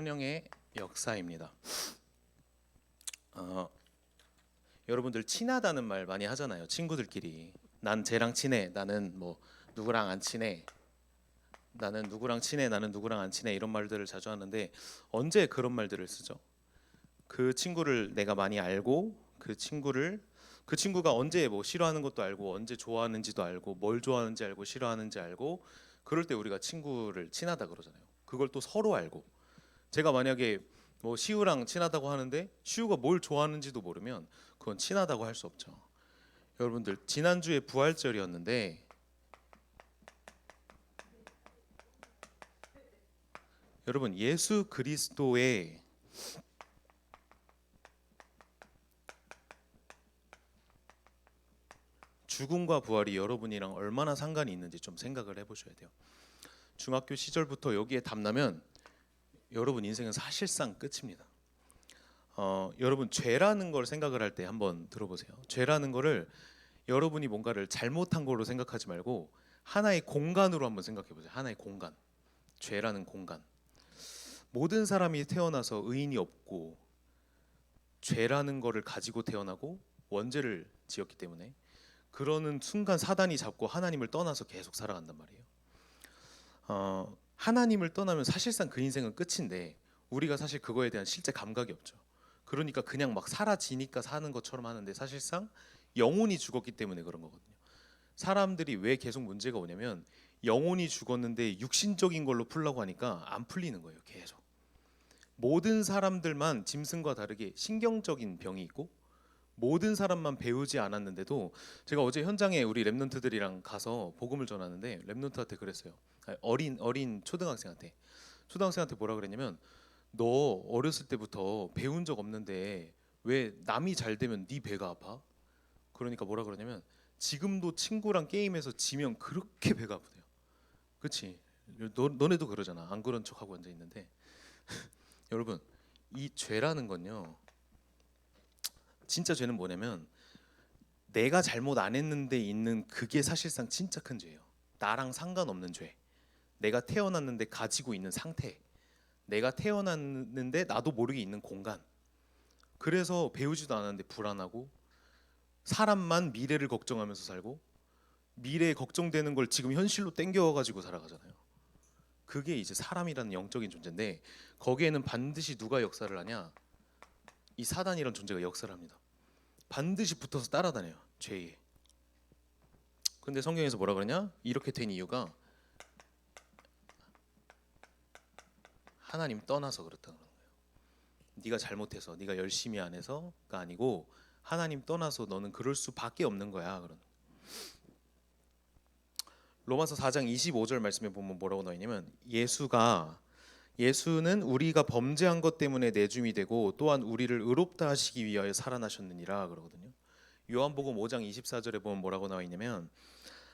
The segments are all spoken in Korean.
성령의 역사입니다. 여러분들 친하다는 말 많이 하잖아요. 친구들끼리 난 쟤랑 친해, 나는 뭐 누구랑 안 친해, 나는 누구랑 친해, 나는 누구랑 안 친해, 이런 말들을 자주 하는데 언제 그런 말들을 쓰죠? 그 친구를 내가 많이 알고 그 친구가 언제 뭐 싫어하는 것도 알고 언제 좋아하는지도 알고 뭘 좋아하는지 알고 싫어하는지 알고, 그럴 때 우리가 친구를 친하다 그러잖아요. 그걸 또 서로 알고, 제가 만약에 뭐 시우랑 친하다고 하는데 시우가 뭘 좋아하는지도 모르면 그건 친하다고 할 수 없죠. 여러분들, 지난주에 부활절이었는데 여러분, 예수 그리스도의 죽음과 부활이 여러분이랑 얼마나 상관이 있는지 좀 생각을 해보셔야 돼요. 중학교 시절부터 여기에 담나면 여러분 인생은 사실상 끝입니다. 여러분, 죄라는 걸 생각을 할 때 한번 들어보세요. 죄라는 거를 여러분이 뭔가를 잘못한 걸로 생각하지 말고 하나의 공간으로 한번 생각해 보세요. 하나의 공간, 죄라는 공간. 모든 사람이 태어나서 의인이 없고 죄라는 거를 가지고 태어나고 원죄를 지었기 때문에, 그러는 순간 사단이 잡고 하나님을 떠나서 계속 살아간단 말이에요. 하나님을 떠나면 사실상 그 인생은 끝인데 우리가 사실 그거에 대한 실제 감각이 없죠. 그러니까 그냥 막 사라지니까 사는 것처럼 하는데 사실상 영혼이 죽었기 때문에 그런 거거든요. 사람들이 왜 계속 문제가 오냐면 영혼이 죽었는데 육신적인 걸로 풀려고 하니까 안 풀리는 거예요. 계속 모든 사람들만 짐승과 다르게 신경적인 병이 있고 모든 사람만 배우지 않았는데도, 제가 어제 현장에 우리 랩런트들이랑 가서 복음을 전하는데 랩런트한테 그랬어요. 아니, 어린 초등학생한테 뭐라 그랬냐면, 너 어렸을 때부터 배운 적 없는데 왜 남이 잘 되면 네 배가 아파? 그러니까 뭐라 그러냐면, 지금도 친구랑 게임에서 지면 그렇게 배가 아프대요. 그렇지? 너네도 그러잖아. 안 그런 척하고 앉아 있는데 여러분, 이 죄라는 건요, 진짜 죄는 뭐냐면 내가 잘못 안 했는데 있는 그게 사실상 진짜 큰 죄예요. 나랑 상관없는 죄, 내가 태어났는데 가지고 있는 상태, 내가 태어났는데 나도 모르게 있는 공간. 그래서 배우지도 않았는데 불안하고, 사람만 미래를 걱정하면서 살고, 미래에 걱정되는 걸 지금 현실로 땡겨가지고 살아가잖아요. 그게 이제 사람이라는 영적인 존재인데, 거기에는 반드시 누가 역사를 하냐? 이 사단이란 존재가 역사를 합니다. 반드시 붙어서 따라다녀요, 죄에. 근데 성경에서 뭐라 그러냐? 이렇게 된 이유가 하나님 떠나서 그렇다는 거예요. 네가 잘못해서, 네가 열심히 안 해서가 아니고 하나님 떠나서 너는 그럴 수밖에 없는 거야. 그런. 로마서 4장 25절 말씀에 보면 뭐라고 나와 있냐면, 예수는 우리가 범죄한 것 때문에 내줌이 되고 또한 우리를 의롭다 하시기 위하여 살아나셨느니라 그러거든요. 요한복음 5장 24절에 보면 뭐라고 나와 있냐면,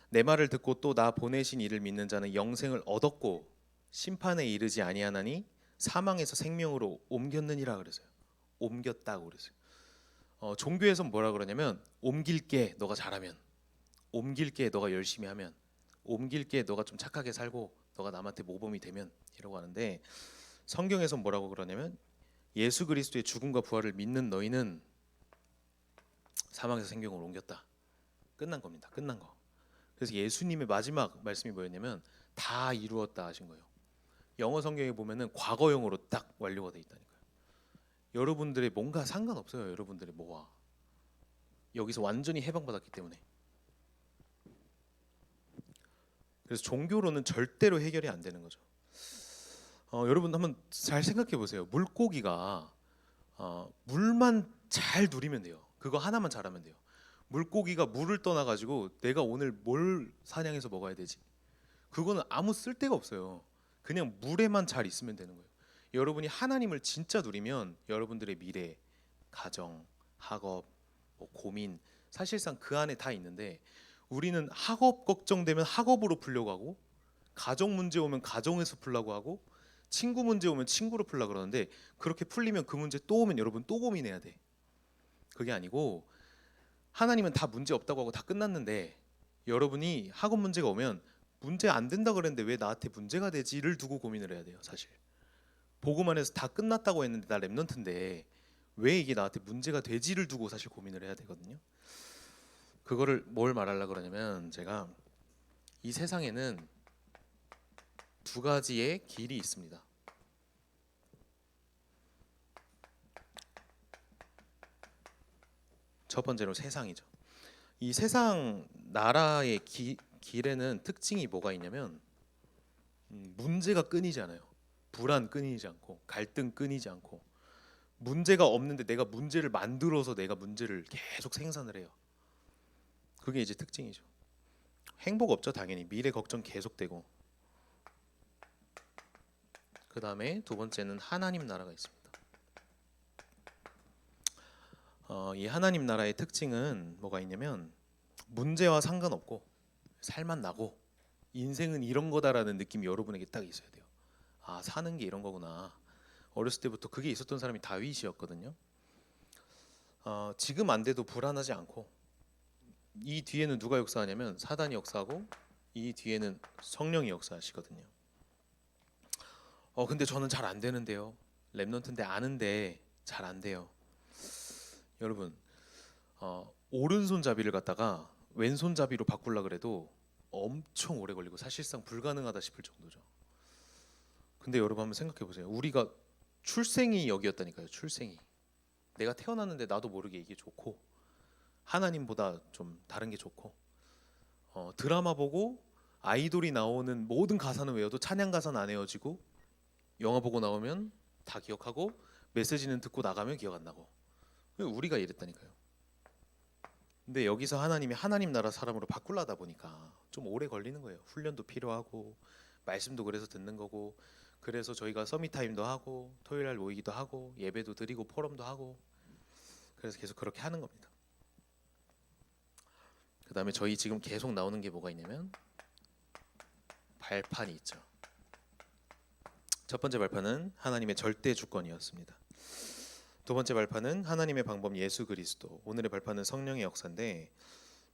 내 말을 듣고 또 나 보내신 이를 믿는 자는 영생을 얻었고 심판에 이르지 아니하나니 사망에서 생명으로 옮겼느니라 그랬어요. 옮겼다고 그랬어요. 종교에서는 뭐라 그러냐면, 옮길게 너가 잘하면, 옮길게 너가 열심히 하면, 옮길게 너가 좀 착하게 살고 너가 남한테 모범이 되면, 이라고 하는데, 성경에서 뭐라고 그러냐면, 예수 그리스도의 죽음과 부활을 믿는 너희는 사망에서 생명으로 옮겼다. 끝난 겁니다. 끝난 거. 그래서 예수님의 마지막 말씀이 뭐였냐면 다 이루었다 하신 거예요. 영어 성경에 보면은 과거형으로 딱 완료가 돼 있다니까요. 여러분들의 뭔가 상관없어요. 여러분들의 뭐와 여기서 완전히 해방받았기 때문에. 그래서 종교로는 절대로 해결이 안 되는 거죠. 여러분 한번 잘 생각해 보세요. 물고기가 물만 잘 누리면 돼요. 그거 하나만 잘하면 돼요. 물고기가 물을 떠나가지고 내가 오늘 뭘 사냥해서 먹어야 되지? 그거는 아무 쓸데가 없어요. 그냥 물에만 잘 있으면 되는 거예요. 여러분이 하나님을 진짜 누리면 여러분들의 미래, 가정, 학업, 뭐 고민, 사실상 그 안에 다 있는데, 우리는 학업 걱정되면 학업으로 풀려고 하고, 가정 문제 오면 가정에서 풀려고 하고, 친구 문제 오면 친구로 풀려고 그러는데, 그렇게 풀리면 그 문제 또 오면 여러분 또 고민해야 돼. 그게 아니고 하나님은 다 문제 없다고 하고 다 끝났는데, 여러분이 학업 문제가 오면 문제 안 된다 그랬는데 왜 나한테 문제가 되지를 두고 고민을 해야 돼요. 사실 복음 안에서 다 끝났다고 했는데 나 렘넌트인데 왜 이게 나한테 문제가 되지를 두고 사실 고민을 해야 되거든요. 그거를 뭘 말하려고 그러냐면 제가 이 세상에는 두 가지의 길이 있습니다. 첫 번째로 세상이죠. 이 세상 나라의 길에는 특징이 뭐가 있냐면 문제가 끊이지 않아요. 불안 끊이지 않고 갈등 끊이지 않고 문제가 없는데 내가 문제를 만들어서 내가 문제를 계속 생산을 해요. 그게 이제 특징이죠. 행복 없죠, 당연히. 미래 걱정 계속되고. 그 다음에 두 번째는 하나님 나라가 있습니다. 이 하나님 나라의 특징은 뭐가 있냐면 문제와 상관없고 살만 나고 인생은 이런 거다라는 느낌이 여러분에게 딱 있어야 돼요. 아, 사는 게 이런 거구나. 어렸을 때부터 그게 있었던 사람이 다윗이었거든요. 지금 안 돼도 불안하지 않고 이 뒤에는 누가 역사하냐면 사단이 역사하고 이 뒤에는 성령이 역사하시거든요. 근데 저는 잘 안 되는데요. 랩넌트인데 아는데 잘 안 돼요. 여러분, 오른손잡이를 갖다가 왼손잡이로 바꾸려 그래도 엄청 오래 걸리고 사실상 불가능하다 싶을 정도죠. 근데 여러분 한번 생각해 보세요. 우리가 출생이 여기였다니까요. 출생이. 내가 태어났는데 나도 모르게 이게 좋고 하나님보다 좀 다른 게 좋고 드라마 보고 아이돌이 나오는 모든 가사는 외워도 찬양 가사는 안 외워지고 영화 보고 나오면 다 기억하고 메시지는 듣고 나가면 기억 안 나고 우리가 이랬다니까요. 근데 여기서 하나님이 하나님 나라 사람으로 바꾸려다 보니까 좀 오래 걸리는 거예요. 훈련도 필요하고 말씀도 그래서 듣는 거고 그래서 저희가 서밋타임도 하고 토요일 날 모이기도 하고 예배도 드리고 포럼도 하고 그래서 계속 그렇게 하는 겁니다. 그 다음에 저희 지금 계속 나오는 게 뭐가 있냐면 발판이 있죠. 첫 번째 발판은 하나님의 절대 주권이었습니다. 두 번째 발판은 하나님의 방법 예수 그리스도. 오늘의 발판은 성령의 역사인데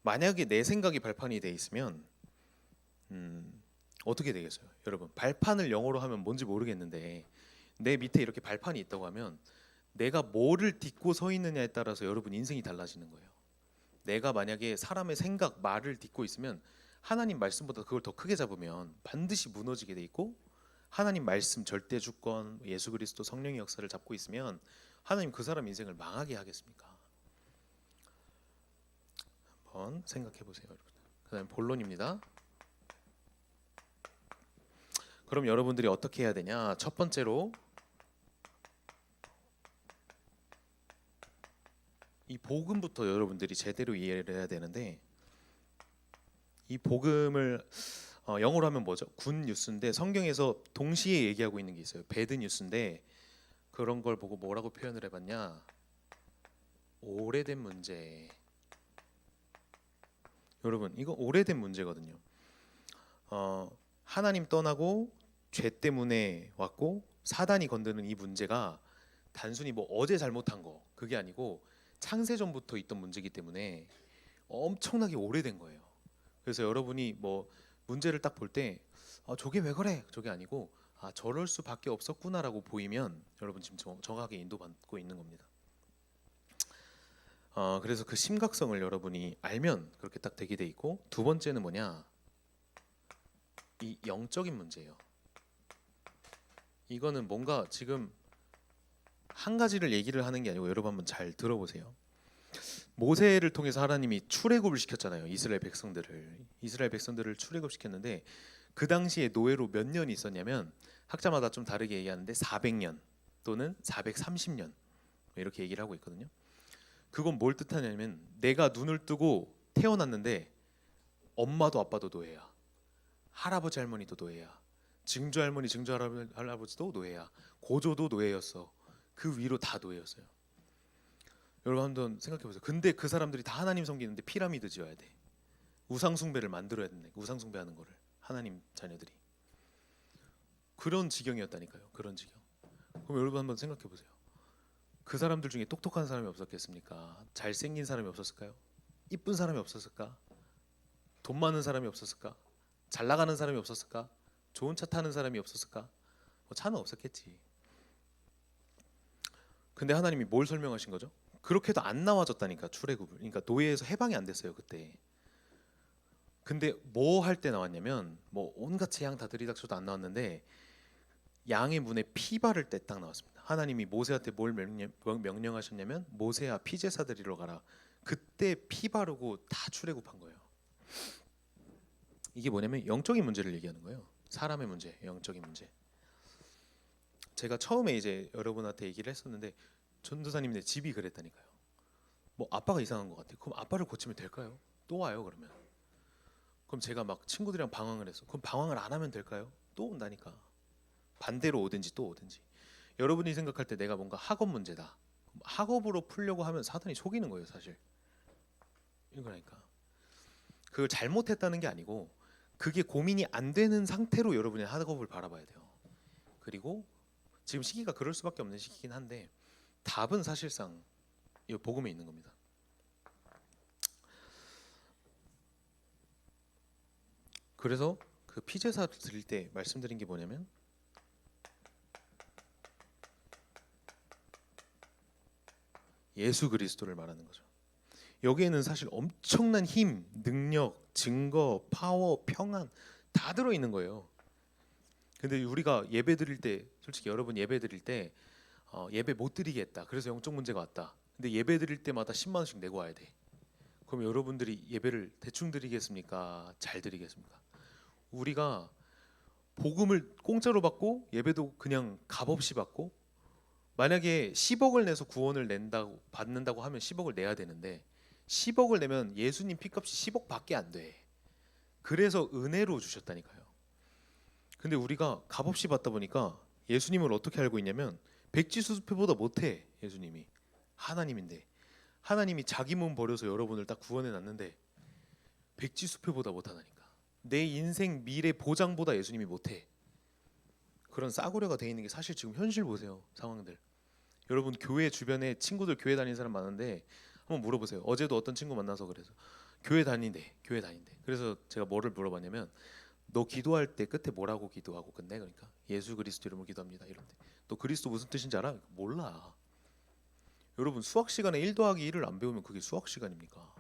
만약에 내 생각이 발판이 돼 있으면 어떻게 되겠어요? 여러분 발판을 영어로 하면 뭔지 모르겠는데 내 밑에 이렇게 발판이 있다고 하면 내가 뭐를 딛고 서 있느냐에 따라서 여러분 인생이 달라지는 거예요. 내가 만약에 사람의 생각, 말을 딛고 있으면 하나님 말씀보다 그걸 더 크게 잡으면 반드시 무너지게 돼 있고 하나님 말씀, 절대 주권, 예수 그리스도 성령의 역사를 잡고 있으면 하나님 그 사람 인생을 망하게 하겠습니까? 한번 생각해 보세요, 여러분. 그다음 본론입니다. 그럼 여러분들이 어떻게 해야 되냐? 첫 번째로 이 복음부터 여러분들이 제대로 이해를 해야 되는데 이 복음을 영어로 하면 뭐죠? 굿 뉴스인데 성경에서 동시에 얘기하고 있는 게 있어요. 배드 뉴스인데 그런 걸 보고 뭐라고 표현을 해봤냐? 오래된 문제. 여러분 이거 오래된 문제거든요. 하나님 떠나고 죄 때문에 왔고 사단이 건드는 이 문제가 단순히 뭐 어제 잘못한 거 그게 아니고 창세전부터 있던 문제이기 때문에 엄청나게 오래된 거예요. 그래서 여러분이 뭐 문제를 딱 볼 때 저게 왜 그래? 저게 아니고 저럴 수밖에 없었구나라고 보이면 여러분 지금 정확하게 인도받고 있는 겁니다. 그래서 그 심각성을 여러분이 알면 그렇게 딱 되게 돼 있고 두 번째는 뭐냐? 이 영적인 문제예요. 이거는 뭔가 지금 한 가지를 얘기를 하는 게 아니고 여러분 한번 잘 들어보세요. 모세를 통해서 하나님이 출애굽을 시켰잖아요. 이스라엘 백성들을 출애굽시켰는데 그 당시에 노예로 몇 년이 있었냐면 학자마다 좀 다르게 얘기하는데 400년 또는 430년 이렇게 얘기를 하고 있거든요. 그건 뭘 뜻하냐면 내가 눈을 뜨고 태어났는데 엄마도 아빠도 노예야. 할아버지 할머니도 노예야. 증조 할머니 증조 할아버지도 노예야. 고조도 노예였어. 그 위로 다 노예였어요. 여러분 한번 생각해 보세요. 근데 그 사람들이 다 하나님 섬기는데 피라미드 지어야 돼. 우상 숭배를 만들어야 된다. 우상 숭배하는 거를 하나님 자녀들이 그런 지경이었다니까요. 그런 지경. 그럼 여러분 한번 생각해 보세요. 그 사람들 중에 똑똑한 사람이 없었겠습니까? 잘생긴 사람이 없었을까요? 이쁜 사람이 없었을까? 돈 많은 사람이 없었을까? 잘 나가는 사람이 없었을까? 좋은 차 타는 사람이 없었을까? 차는 없었겠지. 근데 하나님이 뭘 설명하신 거죠? 그렇게도 안 나와졌다니까 출애굽을. 그러니까 노예에서 해방이 안 됐어요 그때. 근데 뭐 할 때 나왔냐면 뭐 온갖 재앙 다 들이닥쳐도 안 나왔는데 양의 문에 피 바를 때 딱 나왔습니다. 하나님이 모세한테 뭘 명령하셨냐면 모세야 피제사 드리러 가라. 그때 피 바르고 다 출애굽한 거예요. 이게 뭐냐면 영적인 문제를 얘기하는 거예요. 사람의 문제, 영적인 문제. 제가 처음에 이제 여러분한테 얘기를 했었는데 전도사님네 집이 그랬다니까요. 뭐 아빠가 이상한 것 같아. 그럼 아빠를 고치면 될까요? 또 와요 그러면. 그럼 제가 막 친구들이랑 방황을 했어. 그럼 방황을 안 하면 될까요? 또 온다니까. 반대로 오든지 또 오든지. 여러분이 생각할 때 내가 뭔가 학업 문제다. 학업으로 풀려고 하면 사단이 속이는 거예요 사실. 이거라니까. 그걸 잘못했다는 게 아니고 그게 고민이 안 되는 상태로 여러분의 학업을 바라봐야 돼요. 그리고 지금 시기가 그럴 수밖에 없는 시기긴 한데 답은 사실상 이 복음에 있는 겁니다. 그래서 그 피제사 드릴 때 말씀드린 게 뭐냐면 예수 그리스도를 말하는 거죠. 여기에는 사실 엄청난 힘, 능력, 증거, 파워, 평안 다 들어 있는 거예요. 근데 우리가 예배 드릴 때 솔직히 여러분 예배 드릴 때 예배 못 드리겠다. 그래서 영적 문제가 왔다. 근데 예배 드릴 때마다 10만 원씩 내고 와야 돼. 그럼 여러분들이 예배를 대충 드리겠습니까? 잘 드리겠습니까? 우리가 복음을 공짜로 받고 예배도 그냥 값없이 받고 만약에 10억을 내서 구원을 낸다고 받는다고 하면 10억을 내야 되는데 10억을 내면 예수님 피값이 10억밖에 안 돼. 그래서 은혜로 주셨다니까요. 근데 우리가 값없이 받다 보니까 예수님을 어떻게 알고 있냐면 백지수수표보다 못해. 예수님이 하나님인데 하나님이 자기 몸 버려서 여러분을 딱 구원해 놨는데 백지수표보다 못하다니까. 내 인생 미래 보장보다 예수님이 못해. 그런 싸구려가 돼 있는 게 사실 지금 현실 보세요. 상황들. 여러분 교회 주변에 친구들 교회 다니는 사람 많은데 한번 물어보세요. 어제도 어떤 친구 만나서 그래서 교회 다닌대. 교회 다닌대. 그래서 제가 뭐를 물어봤냐면 너 기도할 때 끝에 뭐라고 기도하고 끝내? 그러니까 예수 그리스도 이름으로 기도합니다. 이런데 너 그리스도 무슨 뜻인지 알아? 몰라. 여러분 수학 시간에 1 더하기 1을 안 배우면 그게 수학 시간입니까?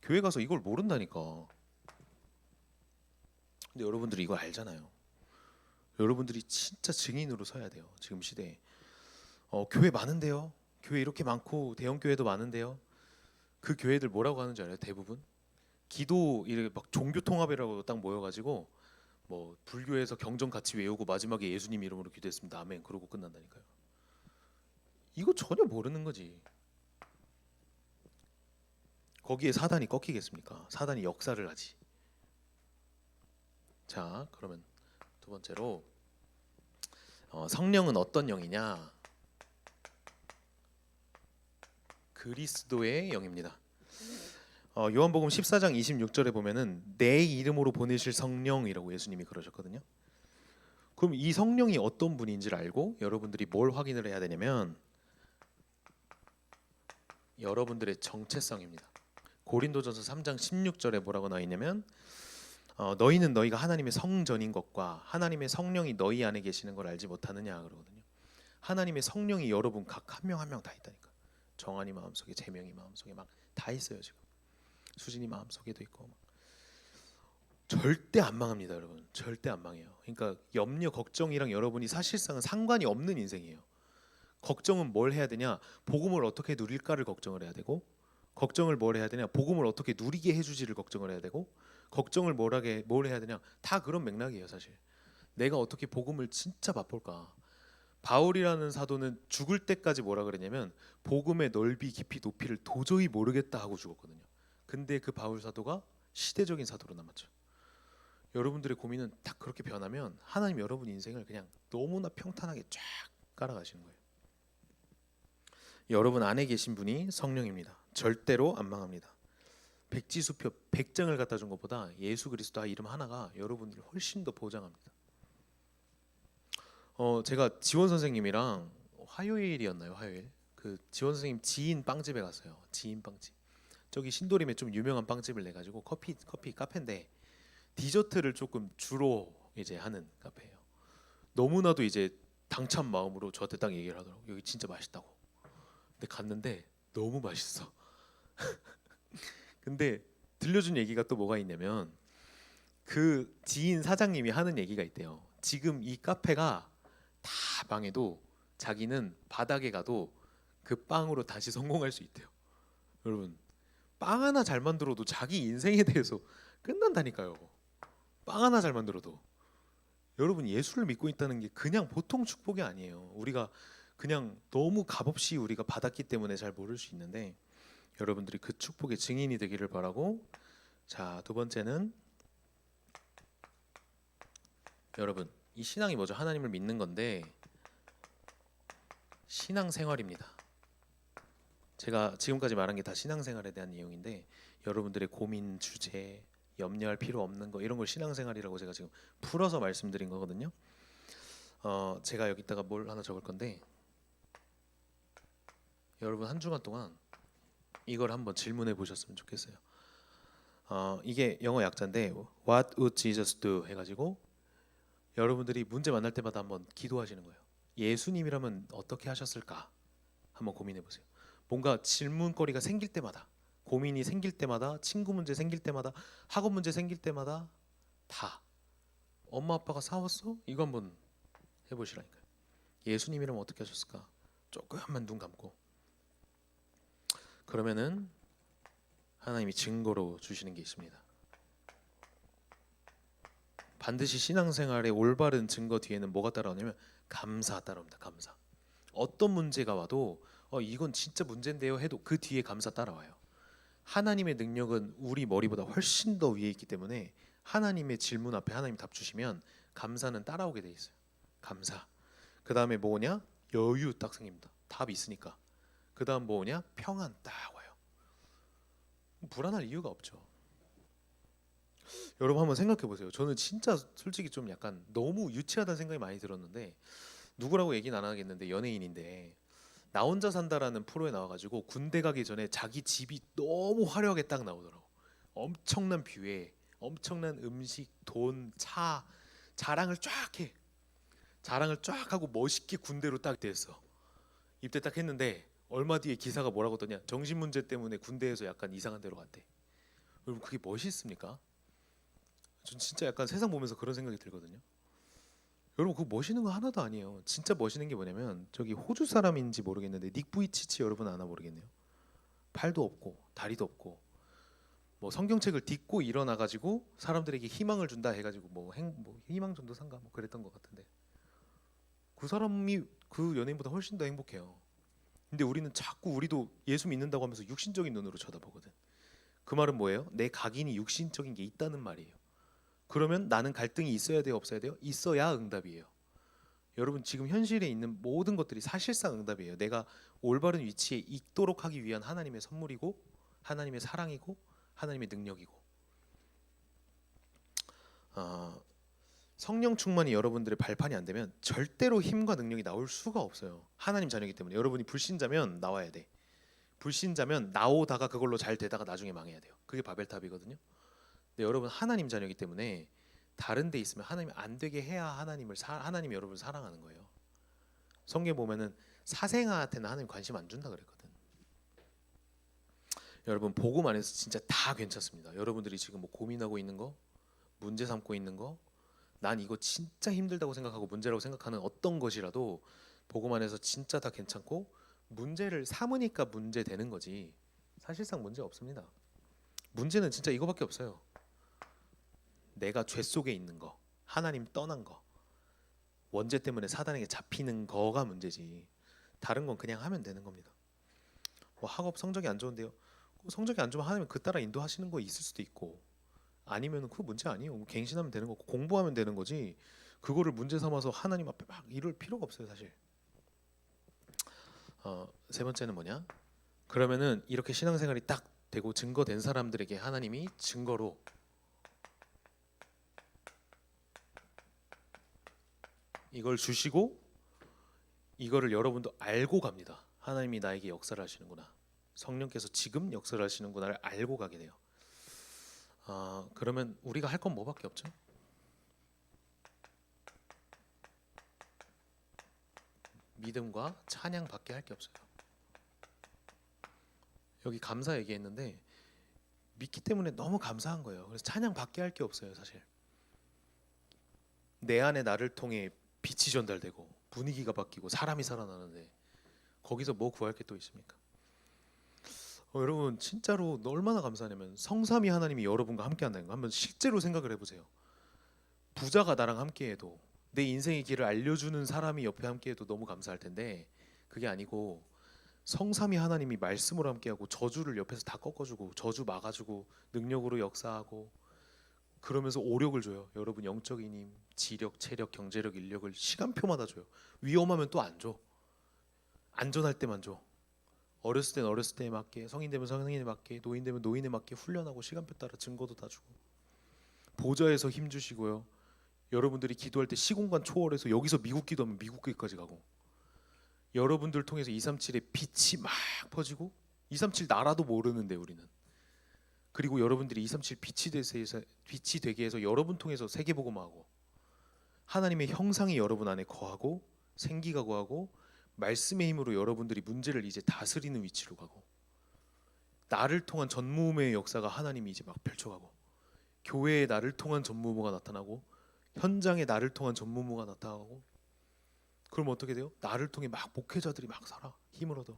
교회 가서 이걸 모른다니까. 근데 여러분들이 이걸 알잖아요. 여러분들이 진짜 증인으로 서야 돼요. 지금 시대에. 교회 많은데요. 교회 이렇게 많고 대형 교회도 많은데요. 그 교회들 뭐라고 하는지 알아요? 대부분 기도 이렇게 막 종교 통합이라고 딱 모여가지고 뭐 불교에서 경전 같이 외우고 마지막에 예수님 이름으로 기도했습니다. 아멘. 그러고 끝난다니까요. 이거 전혀 모르는 거지. 거기에 사단이 꺾이겠습니까? 사단이 역사를 하지. 자, 그러면 두 번째로 성령은 어떤 영이냐? 그리스도의 영입니다. 요한복음 14장 26절에 보면은 내 이름으로 보내실 성령이라고 예수님이 그러셨거든요. 그럼 이 성령이 어떤 분인지를 알고 여러분들이 뭘 확인을 해야 되냐면 여러분들의 정체성입니다. 고린도전서 3장 16절에 뭐라고 나와 있냐면 너희는 너희가 하나님의 성전인 것과 하나님의 성령이 너희 안에 계시는 걸 알지 못하느냐 그러거든요. 하나님의 성령이 여러분 각 한 명 한 명 다 있다니까. 정한이 마음속에, 재명이 마음속에 막 다 있어요 지금. 수진이 마음속에도 있고 막. 절대 안 망합니다 여러분. 절대 안 망해요. 그러니까 염려 걱정이랑 여러분이 사실상은 상관이 없는 인생이에요. 걱정은 뭘 해야 되냐? 복음을 어떻게 누릴까를 걱정을 해야 되고, 걱정을 뭘 해야 되냐? 복음을 어떻게 누리게 해주지를 걱정을 해야 되고, 걱정을 뭘 해야 되냐? 다 그런 맥락이에요 사실. 내가 어떻게 복음을 진짜 맛볼까? 바울이라는 사도는 죽을 때까지 뭐라 그랬냐면 복음의 넓이 깊이 높이를 도저히 모르겠다 하고 죽었거든요. 근데 그 바울 사도가 시대적인 사도로 남았죠. 여러분들의 고민은 딱 그렇게 변하면 하나님 여러분 인생을 그냥 너무나 평탄하게 쫙 깔아가시는 거예요. 여러분 안에 계신 분이 성령입니다. 절대로 안 망합니다. 백지수표 100장을 갖다 준 것보다 예수 그리스도 이름 하나가 여러분들을 훨씬 더 보장합니다. 제가 지원 선생님이랑 화요일이었나요? 화요일 그 지원 선생님 지인 빵집에 갔어요. 지인 빵집. 저기 신도림에 좀 유명한 빵집을 내 가지고 커피 카페인데 디저트를 조금 주로 이제 하는 카페예요. 너무나도 이제 당찬 마음으로 저한테 딱 얘기를 하더라고요. 여기 진짜 맛있다고. 근데 갔는데 너무 맛있어. 근데 들려준 얘기가 또 뭐가 있냐면 그 지인 사장님이 하는 얘기가 있대요. 지금 이 카페가 다 망해도 자기는 바닥에 가도 그 빵으로 다시 성공할 수 있대요. 여러분, 빵 하나 잘 만들어도 자기 인생에 대해서 끝난다니까요. 빵 하나 잘 만들어도. 여러분, 예수를 믿고 있다는 게 그냥 보통 축복이 아니에요. 우리가 그냥 너무 값없이 우리가 받았기 때문에 잘 모를 수 있는데 여러분들이 그 축복의 증인이 되기를 바라고. 자, 두 번째는 여러분, 이 신앙이 뭐죠? 하나님을 믿는 건데 신앙생활입니다. 제가 지금까지 말한 게 다 신앙생활에 대한 내용인데 여러분들의 고민 주제, 염려할 필요 없는 거 이런 걸 신앙생활이라고 제가 지금 풀어서 말씀드린 거거든요. 제가 여기다가 뭘 하나 적을 건데 여러분 한 주간 동안 이걸 한번 질문해 보셨으면 좋겠어요. 이게 영어 약자인데 What would Jesus do 해가지고 여러분들이 문제 만날 때마다 한번 기도하시는 거예요. 예수님이라면 어떻게 하셨을까? 한번 고민해 보세요. 뭔가 질문거리가 생길 때마다, 고민이 생길 때마다, 친구 문제 생길 때마다, 학업 문제 생길 때마다 다 엄마 아빠가 싸웠어? 이거 한번 해보시라니까요. 예수님이라면 어떻게 하셨을까? 조금만 눈 감고 그러면은 하나님이 증거로 주시는 게 있습니다. 반드시 신앙생활의 올바른 증거 뒤에는 뭐가 따라오냐면 감사 따라옵니다. 감사. 어떤 문제가 와도 이건 진짜 문제인데요 해도 그 뒤에 감사 따라와요. 하나님의 능력은 우리 머리보다 훨씬 더 위에 있기 때문에 하나님의 질문 앞에 하나님 답 주시면 감사는 따라오게 돼 있어요. 감사. 그 다음에 뭐냐? 여유 딱 생깁니다. 답이 있으니까. 그 다음 뭐냐? 평안 딱 와요. 불안할 이유가 없죠. 여러분 한번 생각해 보세요. 저는 진짜 솔직히 좀 약간 너무 유치하다는 생각이 많이 들었는데 누구라고 얘기는 안 하겠는데 연예인인데 나 혼자 산다라는 프로에 나와가지고 군대 가기 전에 자기 집이 너무 화려하게 딱 나오더라고. 엄청난 뷰에 엄청난 음식, 돈, 차 자랑을 쫙 해. 자랑을 쫙 하고 멋있게 군대로 딱 됐어. 입대 딱 했는데 얼마 뒤에 기사가 뭐라고 떠냐? 정신 문제 때문에 군대에서 약간 이상한 데로 갔대. 여러분 그게 멋있습니까? 전 진짜 약간 세상 보면서 그런 생각이 들거든요. 여러분 그거 멋있는 거 하나도 아니에요. 진짜 멋있는 게 뭐냐면 저기 호주 사람인지 모르겠는데 닉 부이치치 여러분 아나 모르겠네요. 팔도 없고 다리도 없고 뭐 성경책을 딛고 일어나 가지고 사람들에게 희망을 준다 해가지고 뭐 희망 전도사인가 뭐 그랬던 것 같은데 그 사람이 그 연예인보다 훨씬 더 행복해요. 근데 우리는 자꾸 우리도 예수 믿는다고 하면서 육신적인 눈으로 쳐다보거든. 그 말은 뭐예요? 내 각인이 육신적인 게 있다는 말이에요. 그러면 나는 갈등이 있어야 돼요, 없어야 돼요? 있어야 응답이에요. 여러분 지금 현실에 있는 모든 것들이 사실상 응답이에요. 내가 올바른 위치에 있도록 하기 위한 하나님의 선물이고 하나님의 사랑이고 하나님의 능력이고 성령 충만이 여러분들의 발판이 안 되면 절대로 힘과 능력이 나올 수가 없어요. 하나님 자녀이기 때문에 여러분이 불신자면 나와야 돼. 불신자면 나오다가 그걸로 잘 되다가 나중에 망해야 돼요. 그게 바벨탑이거든요. 근데 여러분 하나님 자녀이기 때문에 다른 데 있으면 하나님 안 되게 해야 하나님이 여러분을 사랑하는 거예요. 성경 보면은 사생아한테는 하나님 관심 안 준다 그랬거든. 여러분 복음 안에서 진짜 다 괜찮습니다. 여러분들이 지금 뭐 고민하고 있는 거, 문제 삼고 있는 거, 난 이거 진짜 힘들다고 생각하고 문제라고 생각하는 어떤 것이라도 복음 안에서 진짜 다 괜찮고 문제를 삼으니까 문제 되는 거지. 사실상 문제 없습니다. 문제는 진짜 이거밖에 없어요. 내가 죄 속에 있는 거, 하나님 떠난 거, 원죄 때문에 사단에게 잡히는 거가 문제지. 다른 건 그냥 하면 되는 겁니다. 뭐 학업 성적이 안 좋은데요. 성적이 안 좋으면 하나님 그 따라 인도하시는 거 있을 수도 있고 아니면은 그 문제 아니에요. 갱신하면 되는 거고 공부하면 되는 거지. 그거를 문제 삼아서 하나님 앞에 막 이럴 필요가 없어요, 사실. 세 번째는 뭐냐? 그러면은 이렇게 신앙생활이 딱 되고 증거된 사람들에게 하나님이 증거로 이걸 주시고 이거를 여러분도 알고 갑니다. 하나님이 나에게 역사를 하시는구나. 성령께서 지금 역사를 하시는구나를 알고 가게 돼요. 그러면 우리가 할 건 뭐밖에 없죠? 믿음과 찬양밖에 할 게 없어요. 여기 감사 얘기했는데 믿기 때문에 너무 감사한 거예요. 그래서 찬양 밖에 할 게 없어요, 사실. 내 안에 나를 통해 빛이 전달되고 분위기가 바뀌고 사람이 살아나는데 거기서 뭐 구할 게 또 있습니까? 여러분 진짜로 얼마나 감사하냐면 성삼위 하나님이 여러분과 함께 한다는 거 한번 실제로 생각을 해보세요. 부자가 나랑 함께해도 내 인생의 길을 알려주는 사람이 옆에 함께해도 너무 감사할 텐데 그게 아니고 성삼위 하나님이 말씀으로 함께하고 저주를 옆에서 다 꺾어주고 저주 막아주고 능력으로 역사하고 그러면서 오력을 줘요. 여러분 영적인 힘, 지력, 체력, 경제력, 인력을 시간표마다 줘요. 위험하면 또 안 줘. 안전할 때만 줘. 어렸을 땐 어렸을 때에 맞게, 성인 되면 성인에 맞게, 노인 되면 노인에 맞게 훈련하고 시간표 따라 증거도 다 주고 보좌에서 힘 주시고요. 여러분들이 기도할 때 시공간 초월해서 여기서 미국 기도하면 미국까지 가고 여러분들 통해서 237의 빛이 막 퍼지고 237 나라도 모르는데 우리는 그리고 여러분들이 237 빛이 되게 해서 여러분 통해서 세계복음화하고 하나님의 형상이 여러분 안에 거하고 생기가 거하고 말씀의 힘으로 여러분들이 문제를 이제 다스리는 위치로 가고 나를 통한 전무후무의 역사가 하나님이 이제 막 펼쳐가고 교회에 나를 통한 전무후무가 나타나고 현장에 나를 통한 전무후무가 나타나고 그럼 어떻게 돼요? 나를 통해 막 목회자들이 막 살아 힘을 얻어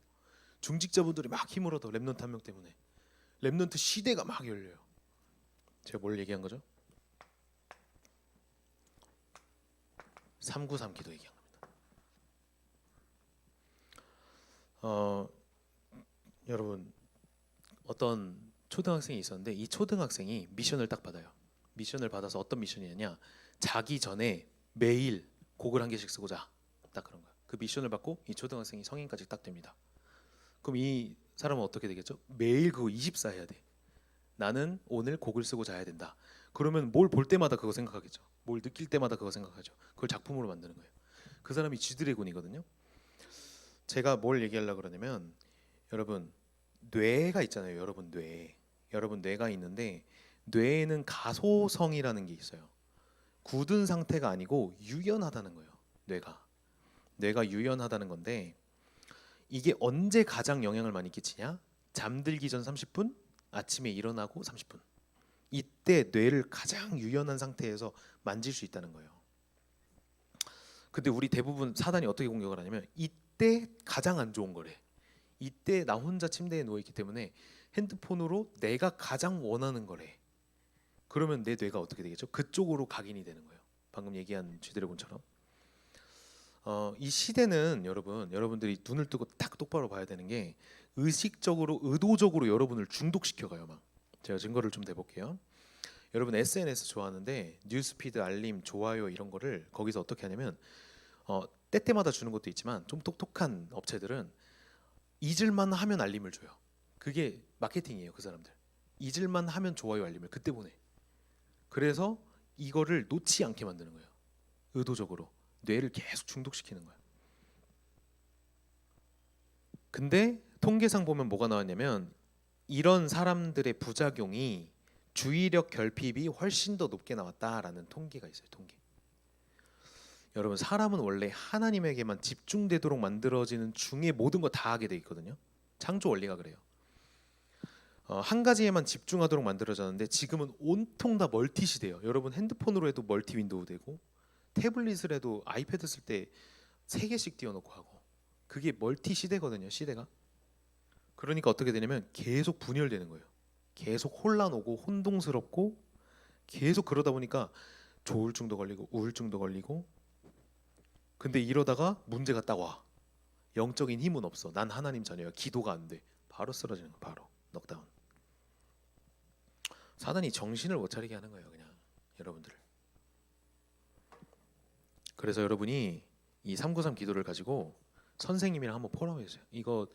중직자분들이 막 힘을 얻어 렘넌트 한 명 때문에 렘넌트 시대가 막 열려요. 제가 뭘 얘기한 거죠? 393 기도 얘기한 겁니다. 여러분 어떤 초등학생이 있었는데 이 초등학생이 미션을 딱 받아요. 미션을 받아서 어떤 미션이냐냐 자기 전에 매일 곡을 한 개씩 쓰고 자. 딱 그런 거야. 그 미션을 받고 이 초등학생이 성인까지 딱 됩니다. 그럼 이 사람은 어떻게 되겠죠? 매일 그거 24 해야 돼. 나는 오늘 곡을 쓰고 자야 된다. 그러면 뭘 볼 때마다 그거 생각하겠죠. 뭘 느낄 때마다 그거 생각하죠. 그걸 작품으로 만드는 거예요. 그 사람이 G드래곤이거든요. 제가 뭘 얘기하려고 그러냐면 여러분 뇌가 있잖아요. 여러분 뇌가 있는데 뇌에는 가소성이라는 게 있어요. 굳은 상태가 아니고 유연하다는 거예요. 뇌가 유연하다는 건데 이게 언제 가장 영향을 많이 끼치냐? 잠들기 전 30분, 아침에 일어나고 30분. 이때 뇌를 가장 유연한 상태에서 만질 수 있다는 거예요. 근데 우리 대부분 사단이 어떻게 공격을 하냐면 이때 가장 안 좋은 거래. 이때 나 혼자 침대에 누워 있기 때문에 핸드폰으로 내가 가장 원하는 거래. 그러면 내 뇌가 어떻게 되겠죠? 그쪽으로 각인이 되는 거예요. 방금 얘기한 쥐드래곤처럼. 이 시대는 여러분들이 눈을 뜨고 딱 똑바로 봐야 되는 게 의식적으로 의도적으로 여러분을 중독시켜가요. 막 제가 증거를 좀 대볼게요. 여러분 SNS 좋아하는데 뉴스피드 알림 좋아요 이런 거를 거기서 어떻게 하냐면 때때마다 주는 것도 있지만 좀 똑똑한 업체들은 잊을만 하면 알림을 줘요. 그게 마케팅이에요. 그 사람들 잊을만 하면 좋아요 알림을 그때 보내. 그래서 이거를 놓지 않게 만드는 거예요. 의도적으로 뇌를 계속 중독시키는 거야. 근데 통계상 보면 뭐가 나왔냐면 이런 사람들의 부작용이 주의력 결핍이 훨씬 더 높게 나왔다라는 통계가 있어요. 통계. 여러분 사람은 원래 하나님에게만 집중되도록 만들어지는 중에 모든 거 다 하게 돼 있거든요. 창조 원리가 그래요. 한 가지에만 집중하도록 만들어졌는데 지금은 온통 다 멀티 시대예요. 여러분 핸드폰으로 해도 멀티 윈도우 되고 태블릿을 해도 아이패드 쓸 때 3개씩 띄워놓고 하고 그게 멀티 시대거든요. 시대가. 그러니까 어떻게 되냐면 계속 분열되는 거예요. 계속 혼란 오고 혼동스럽고 계속 그러다 보니까 조울증도 걸리고 우울증도 걸리고 근데 이러다가 문제가 딱 와. 영적인 힘은 없어. 난 하나님 자녀야. 기도가 안 돼. 바로 쓰러지는 거 바로 넉다운. 사단이 정신을 못 차리게 하는 거예요. 그냥 여러분들을. 그래서 여러분이 이 393 기도를 가지고 선생님이랑 한번 포럼해 주세요. 이거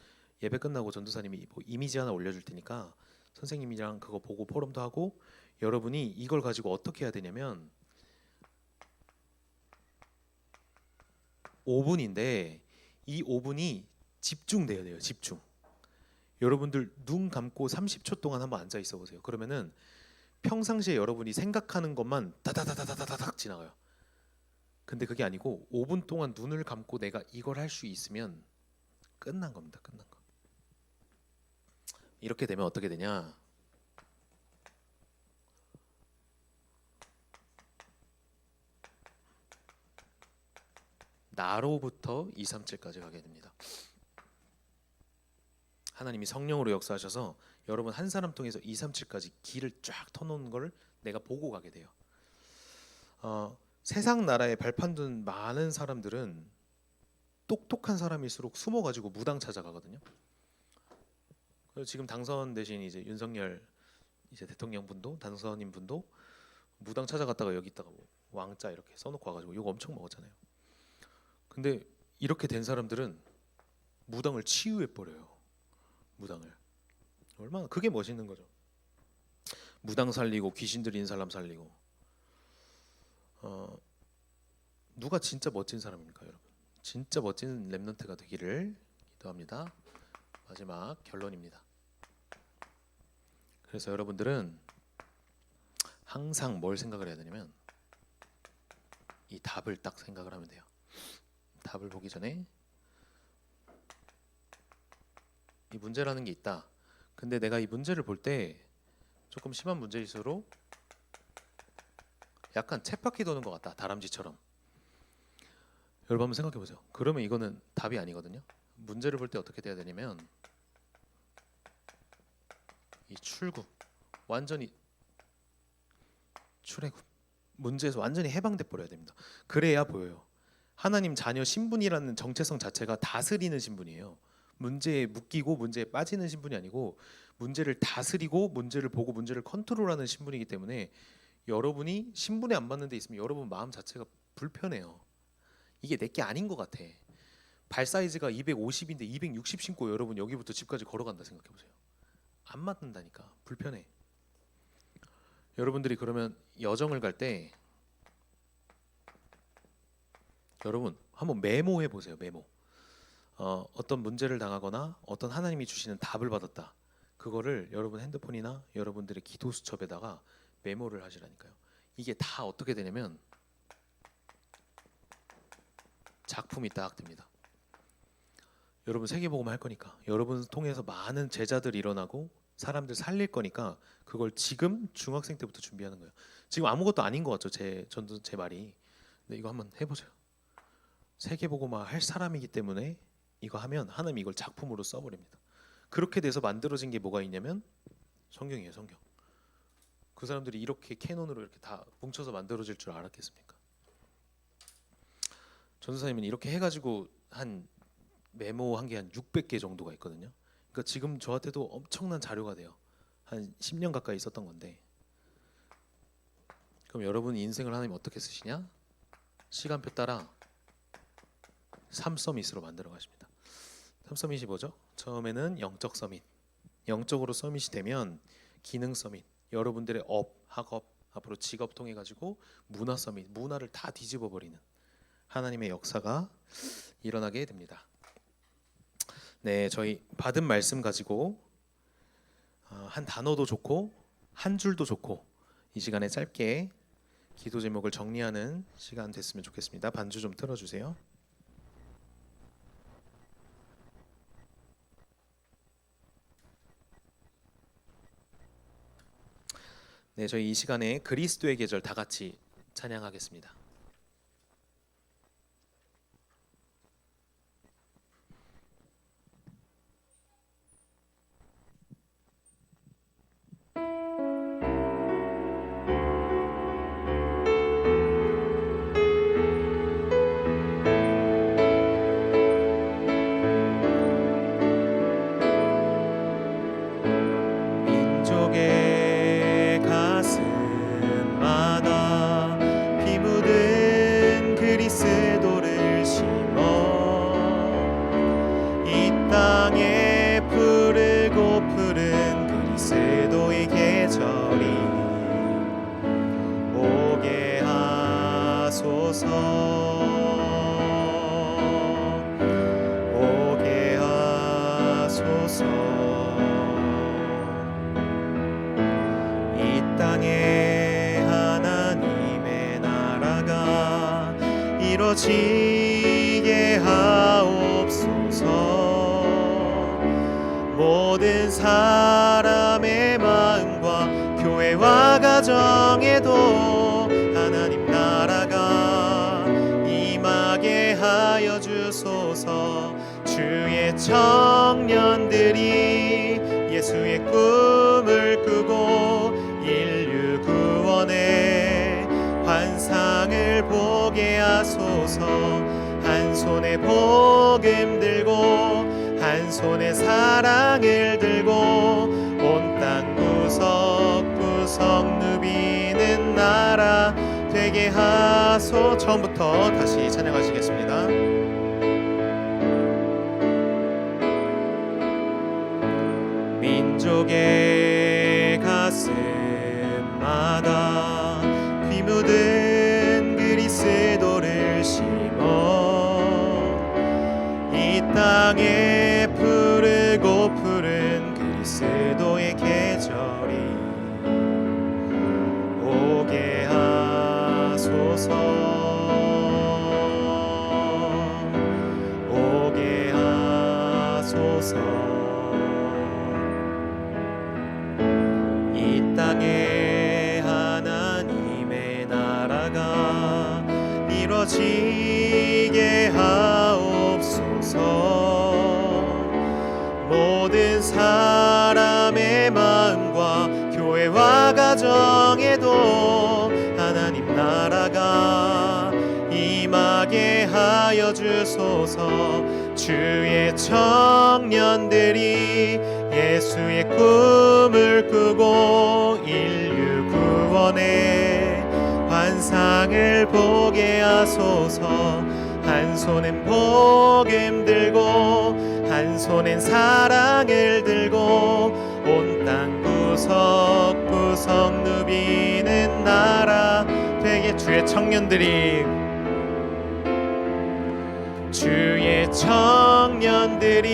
예배 끝나고 전도사님이 뭐 이미지 하나 올려줄 테니까 선생님이랑 그거 보고 포럼도 하고 여러분이 이걸 가지고 어떻게 해야 되냐면 5분인데 이 5분이 집중돼야 돼요. 집중. 여러분들 눈 감고 30초 동안 한번 앉아 있어 보세요. 그러면은 평상시에 여러분이 생각하는 것만 다다다다다다닥 지나가요. 근데 그게 아니고 5분 동안 눈을 감고 내가 이걸 할 수 있으면 끝난 겁니다. 끝난 거. 이렇게 되면 어떻게 되냐? 나로부터 2, 3, 7까지 가게 됩니다. 하나님이 성령으로 역사하셔서 여러분 한 사람 통해서 2, 3, 7까지 길을 쫙 터놓는 걸 내가 보고 가게 돼요. 세상 나라에 발판 둔 많은 사람들은 똑똑한 사람일수록 숨어가지고 무당 찾아가거든요. 그래서 지금 당선되신 이제 윤석열 이제 대통령 분도 당선인 분도 무당 찾아갔다가 여기 있다가 뭐 왕자 이렇게 써놓고 와가지고 욕 엄청 먹었잖아요. 근데 이렇게 된 사람들은 무당을 치유해 버려요. 무당을 얼마나 그게 멋있는 거죠. 무당 살리고 귀신 들인 사람 살리고. 누가 진짜 멋진 사람입니까, 여러분? 진짜 멋진 렘넌트가 되기를 기도합니다. 마지막 결론입니다. 그래서 여러분들은 항상 뭘 생각을 해야 되냐면 이 답을 딱 생각을 하면 돼요. 답을 보기 전에 이 문제라는 게 있다. 근데 내가 이 문제를 볼 때 조금 심한 문제일수록 약간 쳇바퀴 도는 것 같다. 다람쥐처럼. 여러분 한번 생각해 보세요. 그러면 이거는 답이 아니거든요. 문제를 볼 때 어떻게 돼야 되냐면 이 출구 완전히 출애굽 문제에서 완전히 해방돼 버려야 됩니다. 그래야 보여요. 하나님 자녀 신분이라는 정체성 자체가 다스리는 신분이에요. 문제에 묶이고 문제에 빠지는 신분이 아니고 문제를 다스리고 문제를 보고 문제를 컨트롤하는 신분이기 때문에 여러분이 신분에 안 맞는 데 있으면 여러분 마음 자체가 불편해요. 이게 내게 아닌 것 같아. 발 사이즈가 250인데 260 신고 여러분 여기부터 집까지 걸어간다 생각해 보세요. 안 맞는다니까. 불편해. 여러분들이 그러면 여정을 갈 때 여러분 한번 메모해 보세요. 메모. 어떤 문제를 당하거나 어떤 하나님이 주시는 답을 받았다. 그거를 여러분 핸드폰이나 여러분들의 기도 수첩에다가 메모를 하시라니까요. 이게 다 어떻게 되냐면 작품이 딱 됩니다. 여러분 세계복음 할 거니까 여러분 통해서 많은 제자들 일어나고 사람들 살릴 거니까 그걸 지금 중학생 때부터 준비하는 거예요. 지금 아무것도 아닌 것 같죠. 제 말이. 근데 이거 한번 해보세요. 세계복음화 할 사람이기 때문에 이거 하면 하나님이 이걸 작품으로 써버립니다. 그렇게 돼서 만들어진 게 뭐가 있냐면 성경이에요. 성경. 그 사람들이 이렇게 캐논으로 이렇게 다 뭉쳐서 만들어질 줄 알았겠습니까? 전도사님은 이렇게 해가지고 한 메모한 게 한 600개 정도가 있거든요. 그러니까 지금 저한테도 엄청난 자료가 돼요. 한 10년 가까이 있었던 건데. 그럼 여러분 인생을 하나님 어떻게 쓰시냐? 시간표 따라 3서밋으로 만들어 가십니다. 3서밋이 뭐죠? 처음에는 영적 서밋. 영적으로 서밋이 되면 기능 서밋. 여러분들의 업, 학업, 앞으로 직업 통해 가지고 문화 서밋. 문화를 다 뒤집어 버리는 하나님의 역사가 일어나게 됩니다. 네, 저희 받은 말씀 가지고 한 단어도 좋고 한 줄도 좋고 이 시간에 짧게 기도 제목을 정리하는 시간 됐으면 좋겠습니다. 반주 좀 틀어주세요. 네, 저희 이 시간에 그리스도의 계절 다 같이 찬양하겠습니다. 민족의 가슴마다 피 묻은 그리스도를 심어 이 땅에 푸르고 푸른 그리스도의 계절이 오게 하소서. 오게 하소서. 이 땅에 하나님의 나라가 이루어지게 하옵소서. 모든 사람의 마음과 교회와 가정에도 하나님 나라가 임하게 하여 주소서. 주의 청년들이 예수의 꿈을 꾸고 인류 구원의 환상을 보게 하소서. 한 손에 복음 들고 한 손에 사랑을 들고 온 땅 구석구석 누비는 나라 되게 하소. 처음부터 다시 찬양하시겠습니다. 민족의 가슴마다 피 묻은 그리스도를 심어 이 땅에 푸르고 푸른 그리스도의 계절이 오게 하소서. 오게 하소서. 이 땅에 하나님의 나라가 이루어지게 하옵소서. 모든 사람의 마음과 교회와 가정에도 하나님 나라가 임하게 하여 주소서. 주의 청년들이 예수의 꿈을 꾸고 인류 구원의 환상을 보게 하소서. 한 손엔 복음 들고 한 손엔 사랑을 들고 온 땅 구석구석 누비는 나라 되게. 주의 청년들이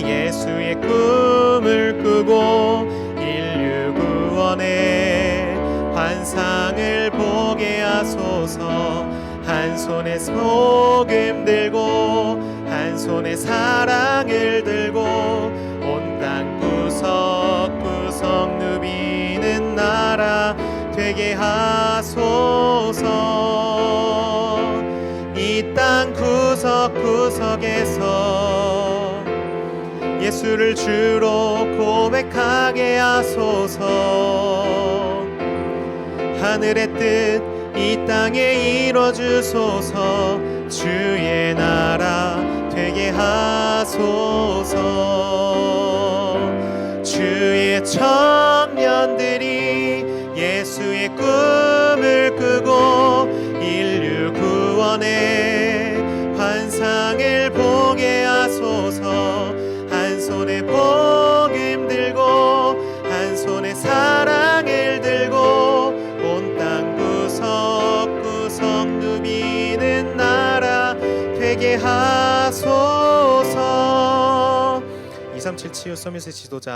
예수의 꿈을 꾸고 인류 구원의 환상을 보게 하소서. 한 손에 복음 들고 한 손에 사랑을 들고 온 땅 구석구석 누비는 나라 되게 하소서. 이 땅 구석구석에서 예수를 주로 고백하게 하소서. 하늘의 뜻 이 땅에 이뤄주소서. 주의 나라 되게 하소서. 주의 청년들이 예수의 꿈을 꾸고 인류 구원의 환상을 보게 하소서. 한 손에 복음 들고 한 손에 사랑을 들고 온 땅 구석구석 누비는 나라 되게 하소서. 2377 서밋의 지도자